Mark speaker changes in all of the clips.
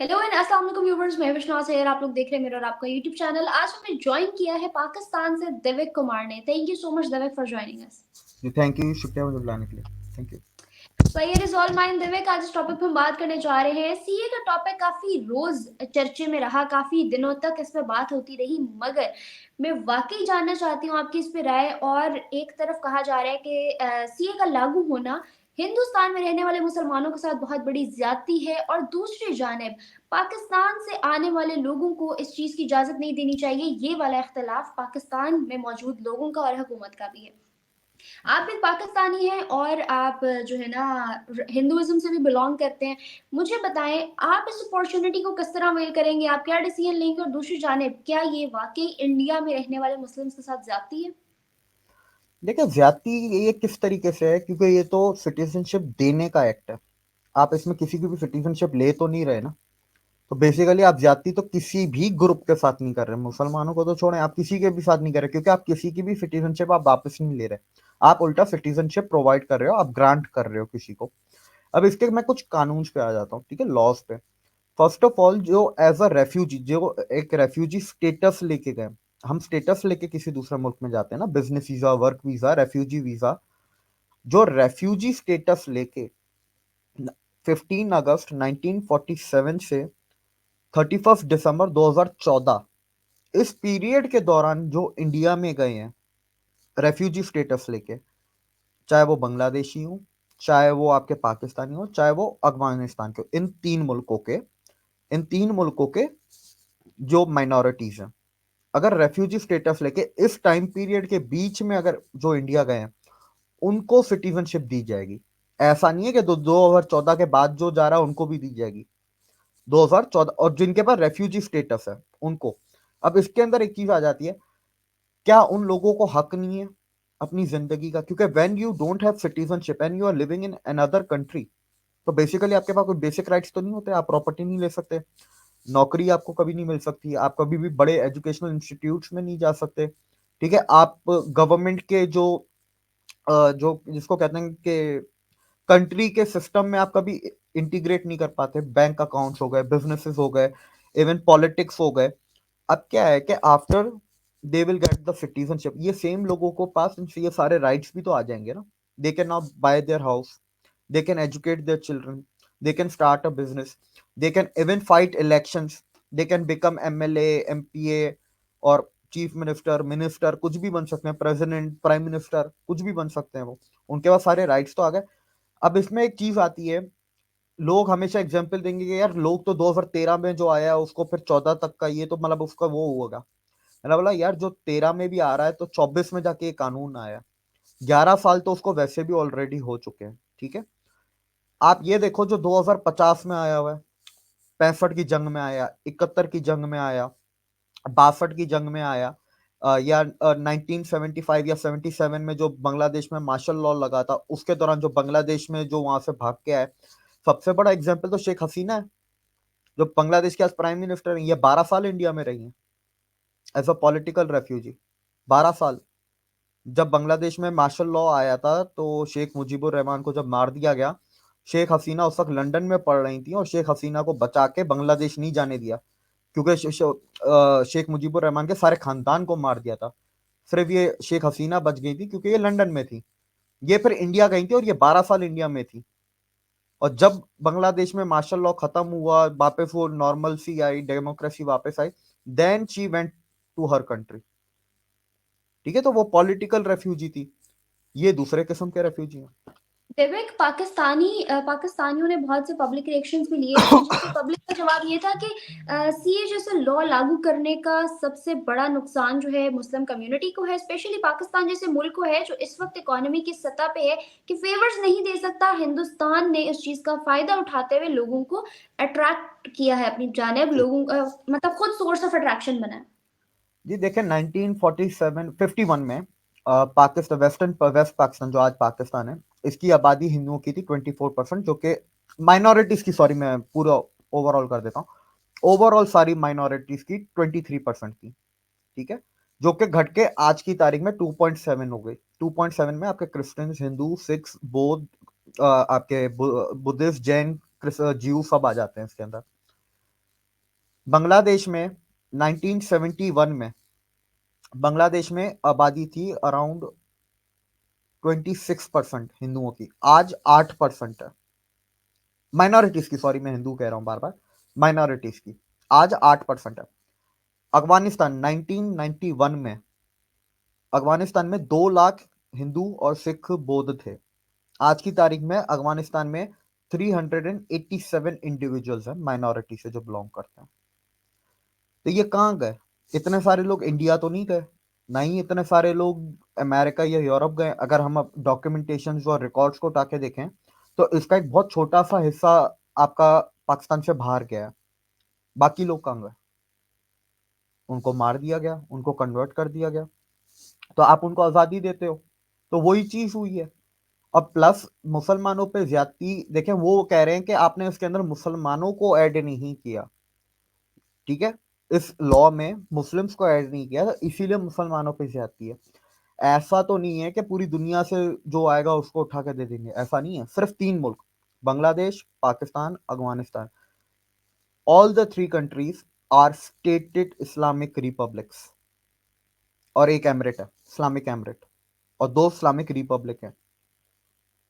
Speaker 1: Hello and अस्सलाम वालेकुम viewers, मैं विश्वास है आप लोग देख रहे हैं मेरा और आपका यूट्यूब चैनल। आज हमें ज्वाइन किया है पाकिस्तान से दिव्य कुमार ने। Thank you so much Divya for joining us.
Speaker 2: जी थैंक यू, शुक्रिया मुझे बुलाने के लिए। Thank you.
Speaker 1: So here is all mine Divya. आज इस टॉपिक पे हम बात करने जा रहे हैं। सीए का टॉपिक काफी रोज चर्चे में रहा, काफी दिनों तक इस पे बात होती रही, मगर मैं वाकई जानना चाहती हूँ आपकी इस पे राय। और एक तरफ कहा जा रहा है कि सीए का लागू होना हिंदुस्तान में रहने वाले मुसलमानों के साथ बहुत बड़ी ज्यादती है, और दूसरी जानिब पाकिस्तान से आने वाले लोगों को इस चीज की इजाजत नहीं देनी चाहिए। ये वाला इख्तलाफ पाकिस्तान में मौजूद लोगों का और हुकूमत का भी है। आप भी पाकिस्तानी हैं और आप जो है ना हिंदुइज्म से भी बिलोंग करते हैं। मुझे बताएं, आप इस अपॉर्चुनिटी को किस तरह वेल करेंगे, आप क्या डिसीजन लेंगे, और दूसरी जानिब क्या ये वाकई इंडिया में रहने वाले मुस्लिम्स के साथ ज्यादती है?
Speaker 2: देखिए, ज्यादती ये किस तरीके से है, क्योंकि ये तो सिटीजनशिप देने का एक्ट है। आप इसमें किसी की भी सिटीजनशिप ले तो नहीं रहे ना। तो बेसिकली आप ज्यादती तो किसी भी ग्रुप के साथ नहीं कर रहे, मुसलमानों को तो छोड़ें, आप किसी के भी साथ नहीं कर रहे, क्योंकि आप किसी की भी सिटीजनशिप आप वापस नहीं ले रहे। आप उल्टा सिटीजनशिप प्रोवाइड कर रहे हो, आप ग्रांट कर रहे हो किसी को। अब इसके मैं कुछ कानून पे आ जाता हूँ, ठीक है, लॉज पे। फर्स्ट ऑफ ऑल, जो एज अ रेफ्यूजी, जो एक रेफ्यूजी स्टेटस लेके गए, हम स्टेटस लेके किसी दूसरे मुल्क में जाते हैं ना, business visa, work visa, refugee visa. जो रेफ्यूजी स्टेटस लेके 15 अगस्त 1947 से 31 दिसंबर 2014, इस पीरियड के दौरान जो इंडिया में गए हैं रेफ्यूजी स्टेटस लेके, चाहे वो बांग्लादेशी हो, चाहे वो आपके पाकिस्तानी हो, चाहे वो अफगानिस्तान के हो, इन तीन मुल्कों के जो माइनॉरिटीज हैं, अगर रेफ्यूजी स्टेटस लेके इस टाइम पीरियड के बीच में अगर जो इंडिया गए हैं, उनको सिटीजनशिप दी जाएगी। ऐसा नहीं है कि 2014 के बाद जो जा रहा है उनको भी दी जाएगी। 2014 और जिनके पास रेफ्यूजी स्टेटस है उनको। अब इसके अंदर एक चीज आ जाती है, क्या उन लोगों को हक नहीं है अपनी जिंदगी का? क्योंकि when you don't have citizenship and you are living in another country, तो बेसिकली आपके पास कोई बेसिक राइट्स तो नहीं होते। आप प्रॉपर्टी नहीं ले सकते, नौकरी आपको कभी नहीं मिल सकती, आप कभी भी बड़े एजुकेशनल इंस्टीट्यूट्स में नहीं जा सकते, ठीक है। आप गवर्नमेंट के जो जिसको कहते हैं कि कंट्री के सिस्टम में आप कभी इंटीग्रेट नहीं कर पाते। बैंक अकाउंट्स हो गए, बिजनेसेस हो गए, इवन पॉलिटिक्स हो गए। अब क्या है कि after they will get the citizenship, ये सेम लोगों को पास ये सारे राइट्स भी तो आ जाएंगे ना। They can now bye their house, they can educate their children, they can start a business, they can even fight elections, they can become MLA, MPA और चीफ मिनिस्टर, मिनिस्टर कुछ भी बन सकते हैं, प्रेसिडेंट, प्राइम मिनिस्टर कुछ भी बन सकते हैं वो। उनके पास सारे राइट्स तो आ गए। अब इसमें एक चीज आती है, लोग हमेशा एग्जाम्पल देंगे कि यार लोग तो 2013 में जो आया उसको फिर 14 तक का ये तो मतलब उसका वो होगा। मैंने बोला यार, जो 13 में भी आ रहा है तो 24 में जाके ये कानून आया। 11 साल तो उसको वैसे भी ऑलरेडी हो चुके हैं, ठीक है। आप ये देखो, जो 2050 में आया हुआ है, 65 की जंग में आया, 71 की जंग में आया, 62 की जंग में आया, या 1975 या 77 में जो बांग्लादेश में मार्शल लॉ लगा था, उसके दौरान जो बांग्लादेश में जो वहां से भाग के आए। सबसे बड़ा एग्जाम्पल तो शेख हसीना है, जो बांग्लादेश के आज प्राइम मिनिस्टर हैं। ये 12 साल इंडिया में रही हैं एज अ पॉलिटिकल रेफ्यूजी। 12 साल। जब बांग्लादेश में मार्शल लॉ आया था तो शेख मुजीबुर रहमान को जब मार दिया गया, शेख हसीना उस वक्त लंदन में पढ़ रही थी और शेख हसीना को बचा के बांग्लादेश नहीं जाने दिया, क्योंकि शेख मुजीबुर रहमान के सारे खानदान को मार दिया था। सिर्फ ये शेख हसीना बच गई थी क्योंकि ये लंदन में थी। ये फिर इंडिया गई थी और ये 12 साल इंडिया में थी। और जब बांग्लादेश में मार्शल लॉ खत्म हुआ, वापस वो नॉर्मल सी आई, डेमोक्रेसी वापस आई, then she went to her country, ठीक है। तो वो पॉलिटिकल रेफ्यूजी थी, ये दूसरे किस्म के रेफ्यूजी हैं।
Speaker 1: विवेक, पाकिस्तानियों ने बहुत से पब्लिक रिएक्शंस भी लिए थे, जिसपे पब्लिक का जवाब ये था कि सीए जैसे लॉ लागू करने का सबसे बड़ा नुकसान जो है मुस्लिम कम्युनिटी को है, स्पेशली पाकिस्तान जैसे मुल्क को है जो इस वक्त इकोनॉमी की सतह पे है कि फेवर्स नहीं दे सकता। हिंदुस्तान ने इस चीज का फायदा उठाते हुए लोगों को अट्रैक्ट किया है अपनी जानिब,
Speaker 2: जी
Speaker 1: लोगों मतलब खुद सोर्स ऑफ अट्रैक्शन बना है।
Speaker 2: जी, देखें 1947 51 में पाकिस्तान, वेस्ट पाकिस्तान जो आज पाकिस्तान है, इसकी आबादी हिंदुओं की थी 24%, जो कि माइनॉरिटीज की, सॉरी मैं पूरा ओवरऑल कर देता हूँ, ओवरऑल सारी माइनॉरिटीज की 23% थी, ठीक है। जो कि घट के आज की तारीख में 2.7 हो गई। 2.7 में आपके क्रिश्चियंस, हिंदू, सिख्स, बौद्ध, आपके बुद्धिस्ट, जैन, ज्यू सब आ जाते हैं इसके अंदर। बांग्लादेश में 1971 में बांग्लादेश में आबादी थी अराउंड 26% हिंदुओं की, आज 8% है। माइनॉरिटीज की, सॉरी मैं हिंदू कह रहा हूं बार बार, माइनॉरिटीज की आज 8% है। अफगानिस्तान 1991 में, अफगानिस्तान में 2 लाख हिंदू और सिख बौद्ध थे। आज की तारीख में अफगानिस्तान में 387 इंडिविजुअल्स हैं माइनॉरिटी से जो बिलोंग करते हैं। तो ये कहाँ गए? इतने सारे लोग इंडिया तो नहीं गए, ना ही इतने सारे लोग अमेरिका या यूरोप गए। अगर हम अब डॉक्यूमेंटेशन और रिकॉर्ड्स को उठा के देखें तो इसका एक बहुत छोटा सा हिस्सा आपका पाकिस्तान से बाहर गया है। बाकी लोग कहाँ गए? उनको मार दिया गया, उनको कन्वर्ट कर दिया गया। तो आप उनको आज़ादी देते हो, तो वही चीज़ हुई है। अब प्लस मुसलमानों पे ज्यादती देखें, वो कह रहे हैं कि आपने इसके अंदर मुसलमानों को ऐड नहीं किया, ठीक है, इस लॉ में मुस्लिम्स को ऐड नहीं किया, तो इसीलिए मुसलमानों पे ज्यादती है। ऐसा तो नहीं है कि पूरी दुनिया से जो आएगा उसको उठा के दे देंगे, ऐसा नहीं है। सिर्फ 3 मुल्क, Bangladesh, Pakistan, Afghanistan, all the 3 countries are stated Islamic republics, और एक एमरेट है इस्लामिक एमरेट, और 2 इस्लामिक रिपब्लिक है।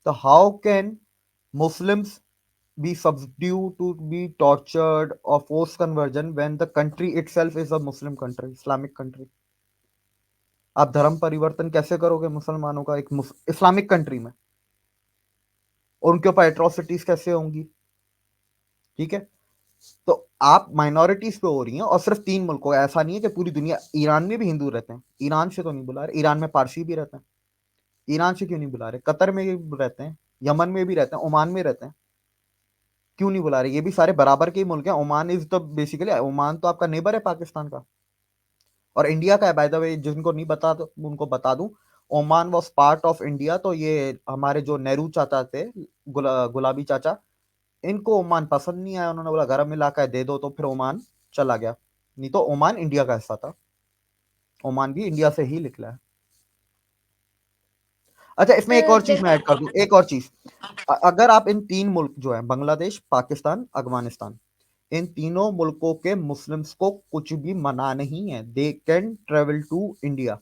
Speaker 2: तो how can Muslims be subdued to be tortured or forced conversion when the country itself is a Muslim country, Islamic country? आप धर्म परिवर्तन कैसे करोगे मुसलमानों का एक इस्लामिक कंट्री में, और उनके ऊपर एट्रोसिटीज कैसे होंगी? ठीक है, तो आप माइनॉरिटीज पे हो रही हैं, और सिर्फ 3 मुल्कों, ऐसा नहीं है कि पूरी दुनिया। ईरान में भी हिंदू रहते हैं, ईरान से तो नहीं बुला रहे, ईरान में पारसी भी रहते हैं, ईरान से क्यों नहीं बुला रहे? कतर में भी रहते हैं, यमन में भी रहते हैं, ओमान में रहते हैं, क्यों नहीं बुला रहे? ये भी सारे बराबर के ही मुल्क हैं। ओमान इज तो बेसिकली, ओमान तो आपका नेबर है पाकिस्तान का और इंडिया का है, बाय द वे, जिनको नहीं बता तो उनको बता दूं, Oman was part of India. तो ये हमारे जो नेहरू चाचा थे, गुलाबी चाचा, इनको ओमान पसंद नहीं आया, उन्होंने बोला गर्म इलाका है दे दो, तो फिर ओमान चला गया। नहीं तो ओमान इंडिया का हिस्सा था, ओमान भी इंडिया से ही निकला है। अच्छा, इसमें एक और चीज मैं ऐड कर दूं, एक और चीज। अगर आप इन 3 मुल्क जो है, बांग्लादेश, पाकिस्तान, अफगानिस्तान, इन तीनों मुल्कों के मुस्लिम्स को कुछ भी मना नहीं है, they can travel to India.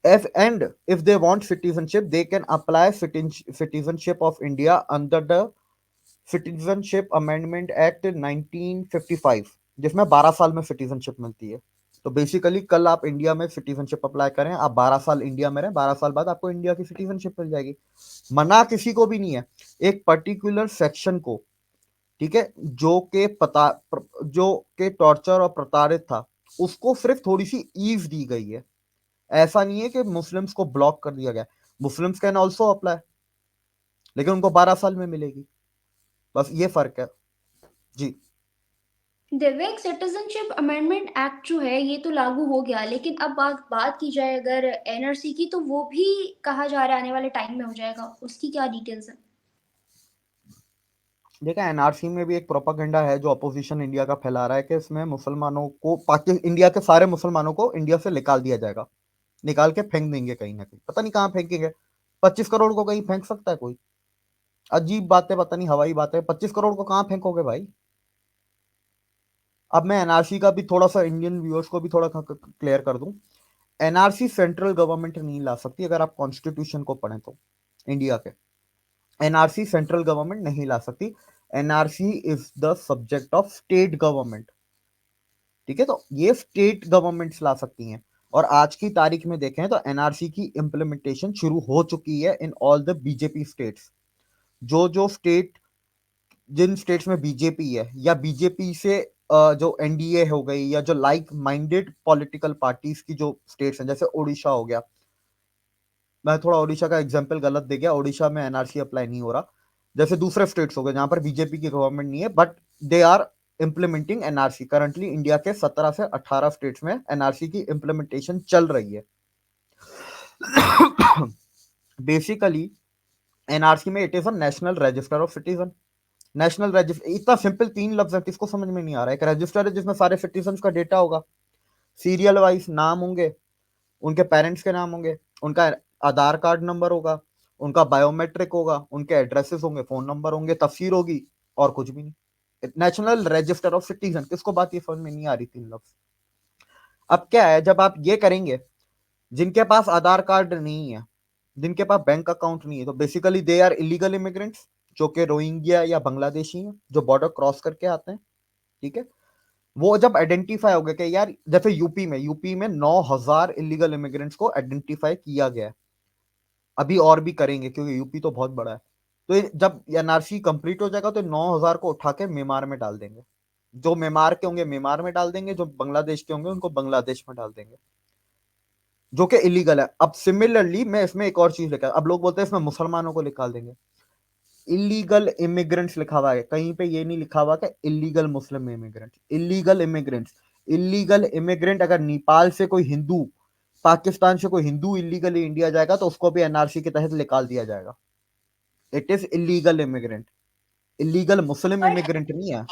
Speaker 2: If they want citizenship, they can apply citizenship of India under the Citizenship Amendment Act 1955, जिसमें 12 साल में सिटीजनशिप मिलती है। तो बेसिकली कल आप इंडिया में सिटीजनशिप अप्लाई करें, आप 12 साल इंडिया में रहें, 12 साल बाद आपको इंडिया की सिटीजनशिप मिल जाएगी। मना किसी को भी नहीं है। एक पर्टिकुलर सेक्शन को, ठीक है, जो के टॉर्चर और प्रताड़ित था, उसको सिर्फ थोड़ी सी ईव दी गई है। ऐसा नहीं है कि मुस्लिम्स को ब्लॉक कर दिया गया। मुस्लिम्स कैन ऑल्सो अप्लाई, लेकिन उनको 12 साल में मिलेगी, बस ये फर्क है। जी।
Speaker 1: दिव्य, सिटीजनशिप अमेंडमेंट एक्ट जो है ये तो लागू हो गया, लेकिन अब बात की जाए अगर एनआरसी की, तो वो भी कहा जा रहा है आने वाले टाइम में हो जाएगा, उसकी क्या डिटेल्स है?
Speaker 2: देखा, एनआरसी में भी एक प्रोपागेंडा है जो अपोजिशन इंडिया का फैला रहा है कि इसमें मुसलमानों को, इंडिया के सारे मुसलमानों को इंडिया से निकाल दिया जाएगा, निकाल के फेंक देंगे कहीं ना कहीं, पता नहीं कहाँ फेंकेंगे। 25 करोड़ को कहीं फेंक सकता है कोई? अजीब बात है, पता नहीं हवाई बात है, 25 करोड़ को कहाँ फेंकोगे भाई? अब मैं एनआरसी का भी थोड़ा सा इंडियन व्यूअर्स को भी थोड़ा क्लियर कर दूं। एनआरसी सेंट्रल गवर्नमेंट नहीं ला सकती, अगर आप कॉन्स्टिट्यूशन को पढ़ें तो, इंडिया के, एनआरसी सेंट्रल गवर्नमेंट नहीं ला सकती। NRC is the subject of state government, ठीक है, तो ये स्टेट गवर्नमेंट्स ला सकती हैं। और आज की तारीख में देखें तो एनआरसी की इंप्लीमेंटेशन शुरू हो चुकी है in all the BJP states. जो जो स्टेट, जिन स्टेट्स में बीजेपी है, या बीजेपी से जो एनडीए हो गई, या जो लाइक माइंडेड पॉलिटिकल पार्टीज की जो स्टेट्स हैं, जैसे ओडिशा हो गया, मैं थोड़ा ओडिशा का एग्जांपल गलत दे गया, ओडिशा में एनआरसी अप्लाई नहीं हो रहा, जैसे दूसरे स्टेट्स हो गए जहां पर बीजेपी की गवर्नमेंट नहीं है, but they are implementing NRC. Currently India के 17 से 18 स्टेट्स में एनआरसी की इंप्लीमेंटेशन चल रही है। बेसिकली एनआरसी में it is a national register of citizen. National register, इतना सिंपल 3 लफ्ज है, किसको समझ में नहीं आ रहा है? एक रजिस्टर है जिसमें सारे सिटीजन का डेटा होगा, सीरियल वाइज नाम होंगे, उनके पेरेंट्स के नाम होंगे, उनका आधार कार्ड नंबर होगा, उनका बायोमेट्रिक होगा, उनके एड्रेसेस होंगे, फोन नंबर होंगे, तफसीर होगी, और कुछ भी नहीं। नेशनल रजिस्टर ऑफ सिटीजन, किसको बात ये समझ में नहीं आ रही, 3 लफ्ज। अब क्या है, जब आप ये करेंगे, जिनके पास आधार कार्ड नहीं है, जिनके पास बैंक अकाउंट नहीं है, तो basically they are illegal immigrants, जो कि रोहिंग्या या बांग्लादेशी हैं, जो बॉर्डर क्रॉस करके आते हैं। ठीक है, वो जब आइडेंटिफाई हो गया कि यार, जैसे यूपी में 9,000 इलीगल इमिग्रेंट्स को आइडेंटिफाई किया गया है, अभी और भी करेंगे क्योंकि यूपी तो बहुत बड़ा है। तो जब एनआरसी कंप्लीट हो जाएगा तो 9,000 को उठा के म्यांमार में डाल देंगे, जो म्यांमार के होंगे म्यांमार में डाल देंगे, जो बांग्लादेश के होंगे उनको बांग्लादेश में डाल देंगे, जो कि इलीगल है। अब सिमिलरली मैं इसमें एक और चीज लिखा, अब लोग बोलते हैं इसमें मुसलमानों को निकाल देंगे। इलीगल इमिग्रेंट्स लिखा हुआ है, कहीं पे ये नहीं लिखा हुआ कि illegal Muslim immigrants, illegal immigrants. Illegal immigrant अगर नेपाल से कोई हिंदू, पाकिस्तान से कोई हिंदू इलीगली इंडिया जाएगा तो उसको भी एनआरसी के तहत निकाल दिया जाएगा। It is illegal immigrant, illegal Muslim
Speaker 1: but
Speaker 2: immigrant नहीं है।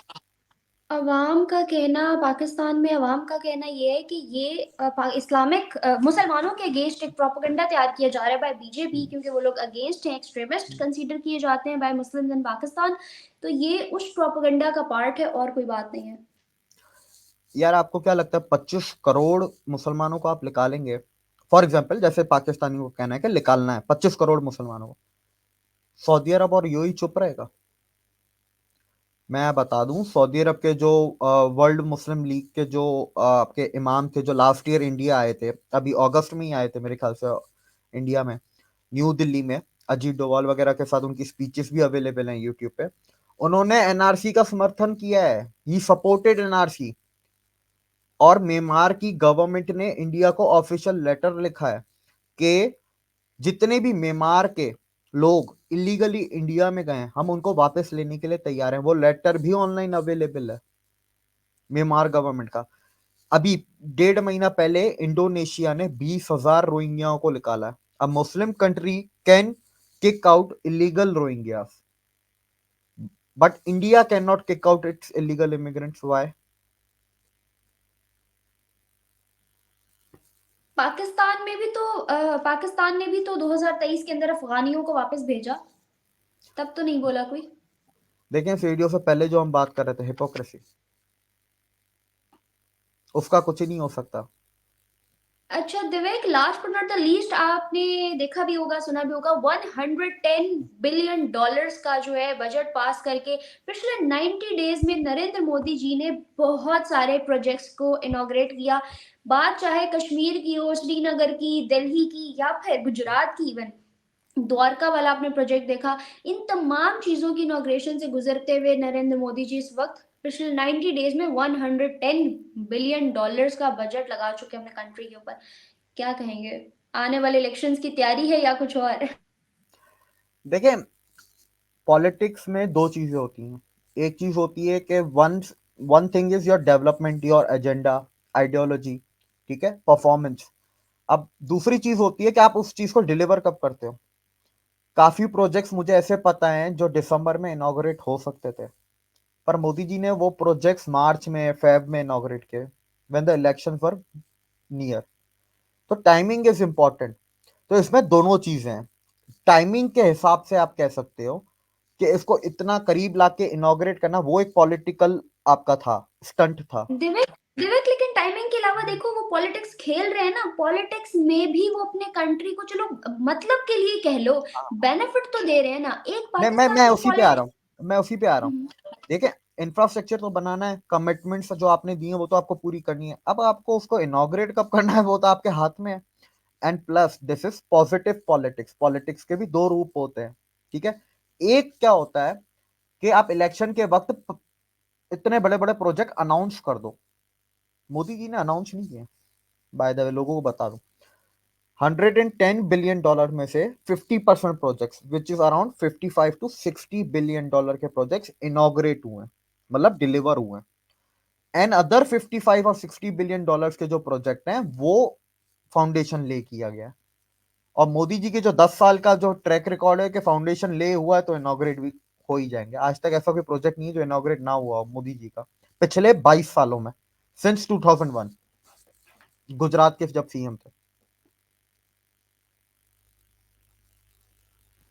Speaker 1: अवाम का कहना, पाकिस्तान में अवाम का कहना ये है कि ये इस्लामिक मुसलमानों के अगेंस्ट एक प्रोपेगेंडा तैयार किया जा रहा है बाय बीजेपी, क्योंकि वो लोग अगेंस्ट हैं, एक्सट्रीमिस्ट कंसीडर किए जाते हैं बाय मुस्लिम्स इन पाकिस्तान। तो ये उस प्रोपेगेंडा का पार्ट है और कोई बात नहीं है।
Speaker 2: यार आपको क्या लगता है 25 करोड़ मुसलमानों को आप निकालेंगे, फॉर एग्जाम्पल जैसे पाकिस्तानी को कहना है कि निकालना है 25 करोड़ मुसलमानों को, सऊदी अरब और यूएई चुप रहेगा? मैं बता दूं, सऊदी अरब के जो वर्ल्ड मुस्लिम लीग के जो आपके इमाम थे, जो लास्ट ईयर इंडिया आए थे, अभी अगस्त में ही आए थे मेरे ख्याल से इंडिया में, न्यू दिल्ली में, अजीत डोवाल वगैरह के साथ उनकी स्पीचेस भी अवेलेबल हैं यूट्यूब पे। उन्होंने एनआरसी का समर्थन किया है, ही सपोर्टेड एनआरसी। और म्यांमार की गवर्नमेंट ने इंडिया को ऑफिशियल लेटर लिखा है कि जितने भी म्यांमार के लोग इलीगली इंडिया में गए हैं, हम उनको वापस लेने के लिए तैयार हैं। वो लेटर भी ऑनलाइन अवेलेबल है म्यांमार गवर्नमेंट का। अभी 1.5 महीना पहले इंडोनेशिया ने 20,000 रोहिंग्याओं को निकाला है। A Muslim country can kick out illegal Rohingyas, but India can not kick out its illegal immigrants. Why?
Speaker 1: Pakistan ने भी तो 2023 के अंदर अफगानियों को वापस भेजा, तब तो नहीं बोला कोई।
Speaker 2: देखें, इस वीडियो से पहले जो हम बात कर रहे थे हिपोक्रेसी, उसका कुछ ही नहीं हो सकता।
Speaker 1: अच्छा Divek, last but not the least, आपने देखा भी होगा, सुना भी होगा, 110 बिलियन डॉलर्स का जो है बजट पास करके पिछले 90 डेज में नरेंद्र मोदी जी ने बहुत सारे प्रोजेक्ट्स को इनॉग्रेट किया। बात चाहे कश्मीर की हो, श्रीनगर की, दिल्ली की, या फिर गुजरात की, इवन द्वारका वाला आपने प्रोजेक्ट देखा। इन तमाम चीजों की इनॉग्रेशन से गुजरते हुए नरेंद्र मोदी जी इस वक्त पिछले 90 डेज में 110 बिलियन डॉलर्स का बजट लगा चुके हैं अपने कंट्री के ऊपर। क्या कहेंगे, आने वाले इलेक्शंस की तैयारी है या कुछ और?
Speaker 2: देखें, पॉलिटिक्स में दो चीजें होती हैं। एक चीज होती है कि one one thing is your development, your agenda, ideology, ठीक है, परफॉर्मेंस। अब दूसरी चीज होती है कि आप उस चीज को डिलीवर कब करते हो। काफी प्रोजेक्ट्स मुझे ऐसे पता हैं जो दिसंबर में इनॉग्रेट हो सकते थे, पर मोदी जी ने वो प्रोजेक्ट्स मार्च में, फेब में इनॉग्रेट किए, when the election were near. तो टाइमिंग इज इंपॉर्टेंट। तो इसमें दोनों चीजें हैं। टाइमिंग के हिसाब से आप कह सकते हो कि इसको इतना करीब लाके इनॉग्रेट करना वो एक पॉलिटिकल आपका था, स्टंट था।
Speaker 1: दिवेक दिवेक, लेकिन टाइमिंग के अलावा देखो, वो पॉलिटिक्स खेल रहे हैं ना, पॉलिटिक्स में भी वो अपने कंट्री को, चलो मतलब के लिए कह लो, बेनिफिट तो दे रहे हैं ना। एक पाकिस्तान
Speaker 2: मैं
Speaker 1: की
Speaker 2: उसी पे आ रहा
Speaker 1: पॉलिटिक्स।
Speaker 2: हूँ, मैं उसी पे आ रहा हूँ। देखिए, इंफ्रास्ट्रक्चर तो बनाना है, कमिटमेंट्स जो आपने दिए वो तो आपको पूरी करनी है, अब आपको उसको इनॉग्रेट कब करना है वो तो आपके हाथ में है। And plus this is positive politics, politics के भी दो रूप होते हैं, ठीक है। एक क्या होता है कि आप इलेक्शन के वक्त इतने बड़े बड़े प्रोजेक्ट अनाउंस कर दो। मोदी जी ने अनाउंस नहीं किए, बाय द वे लोगों को बता दूं। $110 बिलियन में से 50% projects, which is around 55 to 60 billion के प्रोजेक्ट्स इनॉग्रेट हुए हैं, मतलब डिलीवर हुए हैं। एंड अदर 55 और 60 बिलियन के जो प्रोजेक्ट हैं वो फाउंडेशन ले किया गया है। और मोदी जी के जो 10 साल का जो ट्रैक रिकॉर्ड है कि फाउंडेशन ले हुआ है तो इनॉग्रेट भी हो ही जाएंगे। आज तक ऐसा कोई प्रोजेक्ट नहीं है जो इनॉग्रेट ना हुआ हो मोदी जी का पिछले 22 सालों में, सिंस 2001, गुजरात के जब सीएम थे।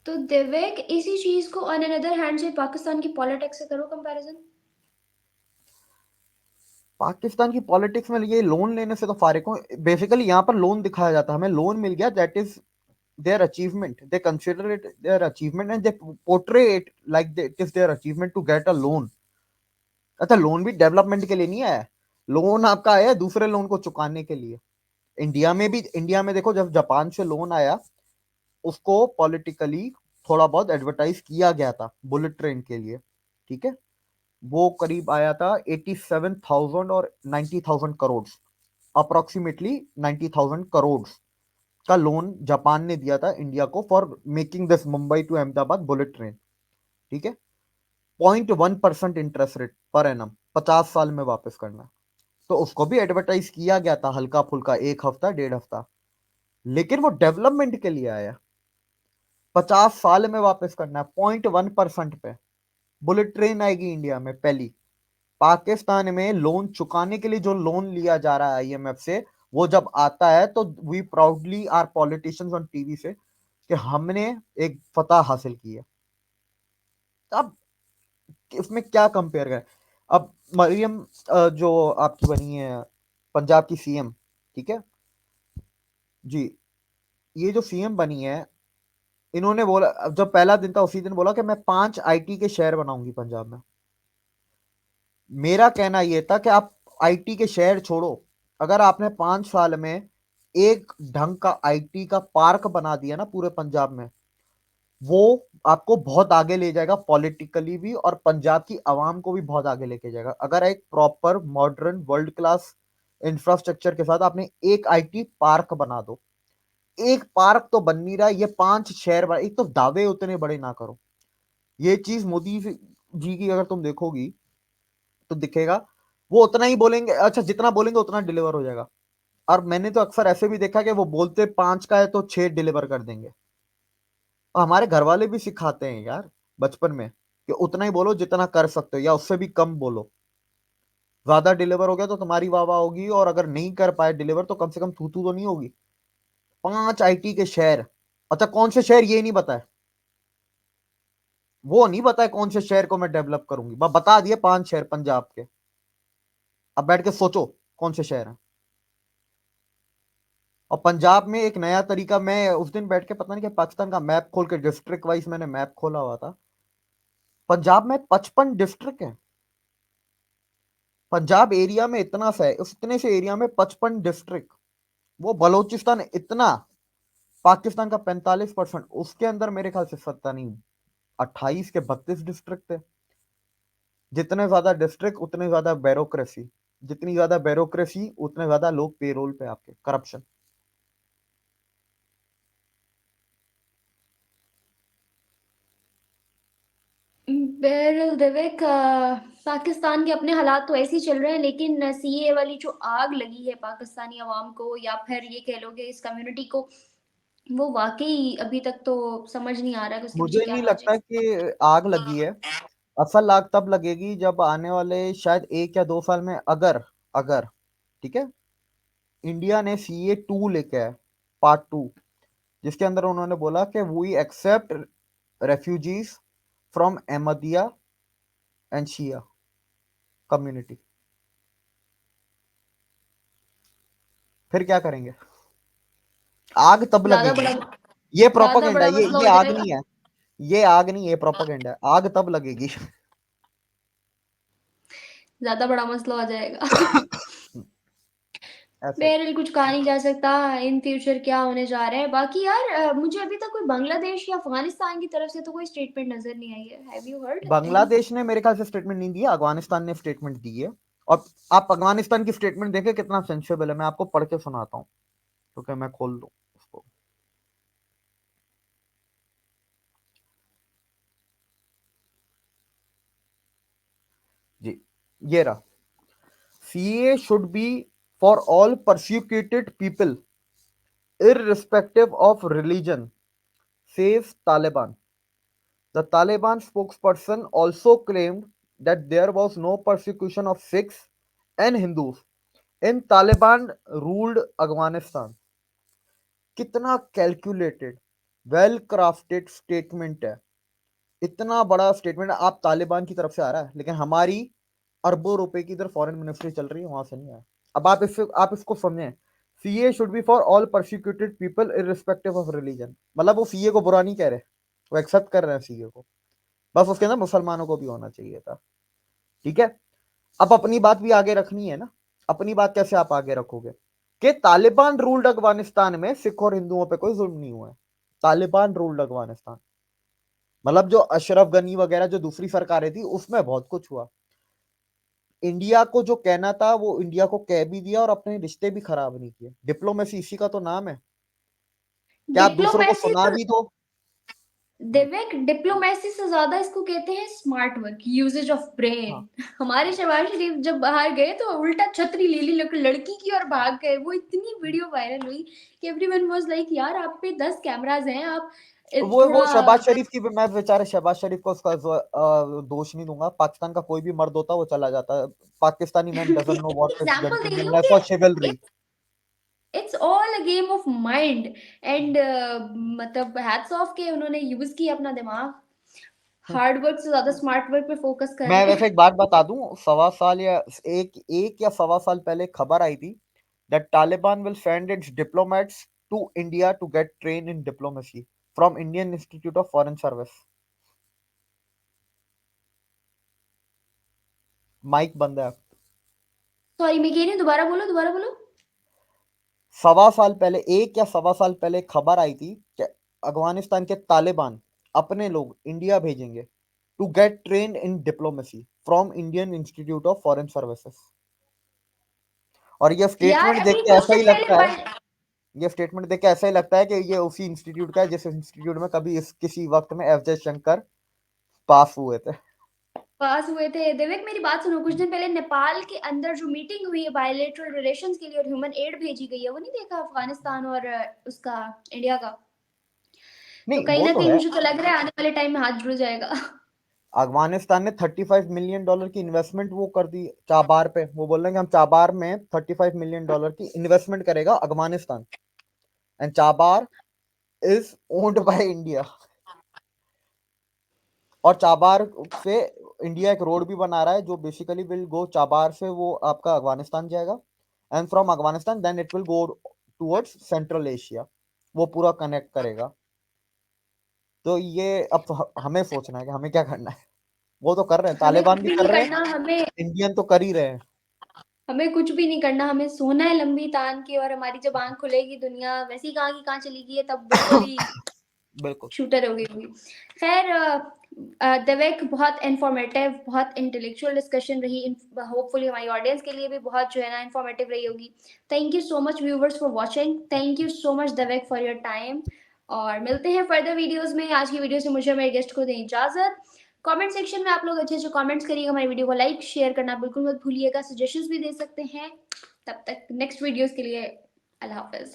Speaker 1: तो दिवेक, इसी चीज को ऑन अनदर हैंड से पाकिस्तान की पॉलिटिक्स से करो कंपैरिजन।
Speaker 2: पाकिस्तान की पॉलिटिक्स में ये लोन लेने से तो फारिग हूँ। बेसिकली यहाँ पर लोन दिखाया जाता है, हमें लोन मिल गया, that is their achievement. They consider it their achievement and they portray it like it is their achievement to get a loan. अच्छा, लोन भी डेवलपमेंट के लिए नहीं आया, लोन आपका आया है दूसरे लोन को चुकाने के लिए। इंडिया में देखो, जब जापान से लोन आया, उसको पॉलिटिकली थोड़ा बहुत एडवर्टाइज किया गया था बुलेट ट्रेन के लिए, ठीक है। वो करीब आया था 87,000 और 90,000 करोड़, अप्रोक्सीमेटली 90,000 करोड़ का लोन जापान ने दिया था इंडिया को for making this Mumbai to Ahmedabad bullet train, ठीक है। 0.1% इंटरेस्ट रेट पर एनम, 50 साल में वापस करना है। तो उसको भी एडवर्टाइज किया गया था हल्का फुल्का, एक हफ्ता 1.5 हफ्ता, लेकिन वो डेवलपमेंट के लिए आया। 50 साल में वापस करना है, 0.1% पे बुलेट ट्रेन आएगी इंडिया में पहली। पाकिस्तान में लोन चुकाने के लिए जो लोन लिया जा रहा है आईएमएफ से, वो जब आता है तो we proudly are politicians on TV से कि हमने एक फतह हासिल की है। अब इसमें क्या कंपेयर करें। अब मरियम जो आपकी बनी है पंजाब की सीएम, ठीक है जी, ये जो सीएम बनी है, इन्होंने बोला, जब पहला दिन था उसी दिन बोला कि मैं 5 आईटी के शहर बनाऊंगी पंजाब में। मेरा कहना यह था कि आप आईटी के शहर छोड़ो, अगर आपने 5 साल में एक ढंग का आईटी का पार्क बना दिया ना पूरे पंजाब में, वो आपको बहुत आगे ले जाएगा पॉलिटिकली भी, और पंजाब की आवाम को भी बहुत आगे लेके जाएगा। अगर एक proper modern world class infrastructure के साथ आपने एक आईटी पार्क बना दो। एक पार्क तो बन नहीं रहा, ये 5 शहर बना, एक तो दावे उतने बड़े ना करो। ये चीज मोदी जी की अगर तुम देखोगी तो दिखेगा, वो उतना ही बोलेंगे, अच्छा जितना बोलेंगे उतना डिलीवर हो जाएगा। और मैंने तो अक्सर ऐसे भी देखा कि वो बोलते 5 का है तो 6 डिलीवर कर देंगे। और हमारे घर वाले भी सिखाते हैं यार बचपन में कि उतना ही बोलो जितना कर सकते हो, या उससे भी कम बोलो। ज्यादा डिलीवर हो गया तो तुम्हारी वाह वाह होगी, और अगर नहीं कर पाए डिलीवर तो कम से कम थू थू तो नहीं होगी। 5 आईटी के शहर, अच्छा कौन से शहर ये नहीं बताए, वो नहीं बताए कौन से शहर को मैं डेवलप करूंगी, बता दिए 5 शहर पंजाब के। अब बैठ के सोचो कौन से शहर हैं। और पंजाब में एक नया तरीका, मैं उस दिन बैठ के पता नहीं क्या पाकिस्तान का मैप खोल के डिस्ट्रिक्ट वाइज मैंने मैप खोला हुआ था, पंजाब में 55 डिस्ट्रिक्ट हैं। पंजाब एरिया में इतना सा है, उतने से एरिया में 55 डिस्ट्रिक्ट। वो बलोचिस्तान इतना, पाकिस्तान का 45%, उसके अंदर मेरे ख्याल से 17 नहीं, 28 के 32 डिस्ट्रिक्ट थे। जितने ज्यादा डिस्ट्रिक्ट उतने ज्यादा ब्यूरोक्रेसी, जितनी ज्यादा ब्यूरोक्रेसी उतने ज्यादा लोग पेरोल पे, आपके करप्शन।
Speaker 1: बहरहाल दिवेक, पाकिस्तान के अपने हालात तो ऐसे ही चल रहे हैं, लेकिन सीए वाली जो आग लगी है पाकिस्तानी अवाम को, या फिर ये कह लोगे इस कम्युनिटी को, वो वाकई अभी तक तो समझ नहीं आ रहा है कि उसके पीछे
Speaker 2: मुझे
Speaker 1: क्या
Speaker 2: नहीं
Speaker 1: लॉजिक
Speaker 2: लगता कि आग लगी है। असल आग तब लगेगी जब आने वाले शायद 1 या 2 साल में, अगर अगर ठीक है, इंडिया ने CA2 लेके आया, पार्ट 2, जिसके अंदर उन्होंने बोला कि we accept refugees from Ahmadiyya and Shia community. फिर क्या करेंगे, आग तब
Speaker 1: ज्यादा
Speaker 2: लगेगी।
Speaker 1: बड़ा
Speaker 2: ये
Speaker 1: ज्यादा
Speaker 2: प्रोपागेंडा
Speaker 1: बड़ा
Speaker 2: है, ये
Speaker 1: मसला
Speaker 2: ये
Speaker 1: हो
Speaker 2: आग
Speaker 1: जाएगा।
Speaker 2: नहीं है, ये आग नहीं है, प्रोपागेंडा है, आग तब लगेगी।
Speaker 1: ज्यादा बड़ा मसला हो जाएगा।
Speaker 2: ऐसा ही।
Speaker 1: बहरहाल कुछ कहा नहीं जा सकता इन फ्यूचर क्या होने जा रहा है। बाकी यार, मुझे अभी तक कोई बांग्लादेश या अफगानिस्तान की तरफ से तो कोई स्टेटमेंट नजर नहीं आई है। Have you heard any?
Speaker 2: Bangladesh ने मेरे ख्याल से स्टेटमेंट नहीं दिया, अफगानिस्तान ने स्टेटमेंट दी है। और आप अफगानिस्तान की स्टेटमेंट देखें कितना सेंसिबल है, मैं आपको पढ़ के सुनाता हूँ, क्योंकि मैं खोल लूँ उसको। जी, ये रहा, CA should be for all persecuted people irrespective of religion, says Taliban. The Taliban spokesperson also claimed that there was no persecution of Sikhs and Hindus in Taliban ruled Afghanistan. कितना कैलकुलेटेड, वेल क्राफ्टेड स्टेटमेंट है। इतना बड़ा statement आप तालिबान की तरफ से आ रहा है, लेकिन हमारी अरबों रुपए की इधर फॉरेन मिनिस्ट्री चल रही है, वहां से नहीं आया। अब आप इसको समझें, CA should be for all persecuted people irrespective of religion. मतलब वो सीए को बुरा नहीं कह रहे, वो एक्सेप्ट कर रहे हैं सीए को, बस उसके अंदर मुसलमानों को भी होना चाहिए था। ठीक है, अब अपनी बात भी आगे रखनी है ना। अपनी बात कैसे आप आगे रखोगे कि तालिबान रूल्ड अफगानिस्तान में सिख और हिंदुओं पे कोई जुल्म नहीं हुआ है। तालिबान रूल्ड अफगानिस्तान, मतलब जो अशरफ गनी वगैरह जो दूसरी सरकारें थी उसमें बहुत कुछ हुआ। इंडिया को जो कहना था वो इंडिया को कह भी दिया और अपने रिश्ते भी खराब नहीं किए। डिप्लोमेसी इसी का तो नाम है, क्या आप दूसरों को
Speaker 1: डिप्लोमेसी
Speaker 2: सुना
Speaker 1: तो
Speaker 2: भी दो।
Speaker 1: दिव्यक, डिप्लोमेसी से ज्यादा इसको कहते हैं स्मार्ट वर्क, यूजेज ऑफ
Speaker 2: हाँ,
Speaker 1: ब्रेन। हमारे शहबाज शरीफ जब बाहर गए तो उल्टा छतरी ले ली लड़की की और भाग गए। वो इतनी वीडियो वायरल हुई कि एवरीवन वाज लाइक यार आप पे 10 कैमरास हैं, आप
Speaker 2: वो
Speaker 1: थोड़ा।
Speaker 2: शहबाज शरीफ की भी, मैं बेचारे शहबाज शरीफ को उसका दोष नहीं दूंगा। पाकिस्तान का कोई भी मर्द होता वो चला जाता है। Pakistani man doesn't know what is
Speaker 1: example दे रही हूँ
Speaker 2: जेंटलमैननेस
Speaker 1: कि
Speaker 2: और chivalry.
Speaker 1: It's all a game of mind and मतलब हैट्स ऑफ के उन्होंने यूज किया अपना दिमाग, हार्ड वर्क से ज्यादा स्मार्ट वर्क पे फोकस कर
Speaker 2: मैं
Speaker 1: रहे
Speaker 2: वैसे
Speaker 1: हैं।
Speaker 2: एक बात बता दूं, सवा साल या एक या सवा साल पहले खबर आई थी that Taliban will send its diplomats to India to get trained in diplomacy from Indian Institute of Foreign Service। Mike बंद है।
Speaker 1: सॉरी, मैं कह रही हूँ, दोबारा बोलो, दोबारा बोलो।
Speaker 2: सवा साल पहले, एक या सवा साल पहले खबर आई थी कि अफगानिस्तान के तालिबान अपने लोग इंडिया भेजेंगे to get train in diplomacy from Indian Institute of Foreign Services. और ये
Speaker 1: यार
Speaker 2: स्टेटमेंट देख
Speaker 1: अभी
Speaker 2: के
Speaker 1: कुछ
Speaker 2: ऐसा ही
Speaker 1: दिन
Speaker 2: लगता है,
Speaker 1: पहले
Speaker 2: ये स्टेटमेंट देख के ऐसा ही लगता है कि ये उसी इंस्टीट्यूट का है जिस इंस्टीट्यूट में कभी इस किसी वक्त में एफ जयशंकर पास हुए थे।
Speaker 1: पास हुए थे। देविक मेरी बात सुनो, कुछ दिन पहले नेपाल के अंदर जो मीटिंग हुई है बायलैटरल रिलेशंस के लिए और ह्यूमन एड भेजी गई है, वो नहीं देखा अफगानिस्तान और उसका, इंडिया का? तो
Speaker 2: नहीं,
Speaker 1: कहीं
Speaker 2: वो
Speaker 1: ना
Speaker 2: तो
Speaker 1: कहीं
Speaker 2: है।
Speaker 1: मुझे तो लग रहा है आने वाले टाइम में हाथ जुड़ जाएगा।
Speaker 2: अफगानिस्तान ने $35 मिलियन की इन्वेस्टमेंट वो कर दी चाबार पे। वो बोल रहे हैं कि हम चाबार में $35 मिलियन की इन्वेस्टमेंट करेगा Afghanistan, and Chabahar is owned by India. और चाबार से इंडिया एक रोड भी बना रहा है जो बेसिकली विल गो, चाबार से वो आपका अफगानिस्तान जाएगा, and from Afghanistan then it will go towards Central Asia. वो पूरा कनेक्ट करेगा। तो ये अब तो हमें सोचना है कि हमें क्या करना है। वो तो कर रहे हैं,
Speaker 1: हमें कुछ
Speaker 2: तालिबान भी
Speaker 1: भी
Speaker 2: कर
Speaker 1: नहीं
Speaker 2: रहे हैं,
Speaker 1: करना, हमें
Speaker 2: इंडियन तो कर ही रहे हैं।
Speaker 1: हमें कुछ भी नहीं करना, हमें सोना है लंबी तान के, और हमारी जब आंख खुलेगी दुनिया वैसी कहाँ की कहाँ चली गई है, तब बिल्कुल ही
Speaker 2: बिल्कुल।
Speaker 1: शूटर हो गई होगी। खैर दिव्यक, बहुत इंफॉर्मेटिव, बहुत इंटेलेक्चुअल डिस्कशन रही। होपफुली हमारी ऑडियंस के लिए भी बहुत जो है ना इंफॉर्मेटिव रही होगी। Thank you so much viewers for watching, thank you so much Divyak for your time. और मिलते हैं फर्दर वीडियोस में। आज की वीडियो से मुझे और मेरे गेस्ट को दें इजाजत। कमेंट सेक्शन में आप लोग अच्छे अच्छे कमेंट्स करिएगा, हमारी वीडियो को लाइक शेयर करना बिल्कुल मत भूलिएगा, सजेशंस भी दे सकते हैं। तब तक नेक्स्ट वीडियोस के लिए अल्लाह हाफिज।